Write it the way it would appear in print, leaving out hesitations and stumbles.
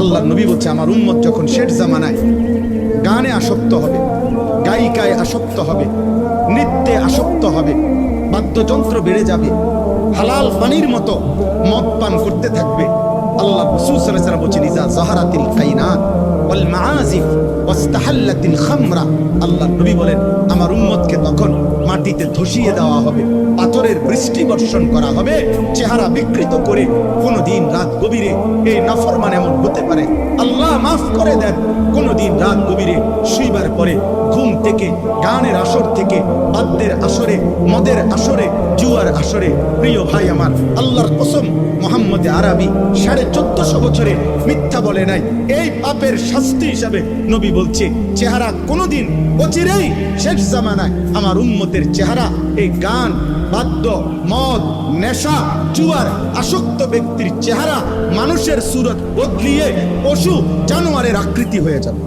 আল্লাহ নবী বলছে আমার উম্মত যখন শেষ জামানায় গানে আসক্ত হবে, গায়িকায় আসক্ত হবে, নৃত্যে আসক্ত হবে, বাদ্যযন্ত্র বেড়ে যাবে, হালাল পানির মতো মদ পান করতে থাকবে। আল্লাহ রাসূল সাল্লাল্লাহু আলাইহি ওয়াসাল্লাম বলেছেন ইজা যাহারাতিল কায়নাত ওয়াল মাআজিফ ওয়াস্তাহাল্লাতিল খামরা, আল্লাহ নবী বলেন আমার উম্মতকে তখন মাটিতে ধসিয়ে দেওয়া হবে, পাথরের বৃষ্টি বর্ষণ করা হবে, চেহারা বিকৃত করে। কোনদিন রাত গভীরে এই নাফরমান এমন হতে পারে, আল্লাহ মাফ করে দেন, কোনদিন রাত গভীরে শুইবার পরে ঘুম থেকে, গানের আসর থেকে, বাদ্যের আসরে, মদের আসরে, জুয়ার আসরে, প্রিয় ভাই আমার আল্লাহর কসম মুহাম্মদ আরবি 1450 বছরে মিথ্যা বলে নাই। এই পাপের শাস্তি হিসাবে নবী বলছে চেহারা কোনদিন অচিরেই শেষ জামানায় আমার উম্মতের চেহারা এই গান, বাদ্য, মদ, নেশা, জুয়ার আসক্ত ব্যক্তির চেহারা মানুষের সুরত বদলিয়ে পশু জানোয়ারের আকৃতি হয়ে যাবে।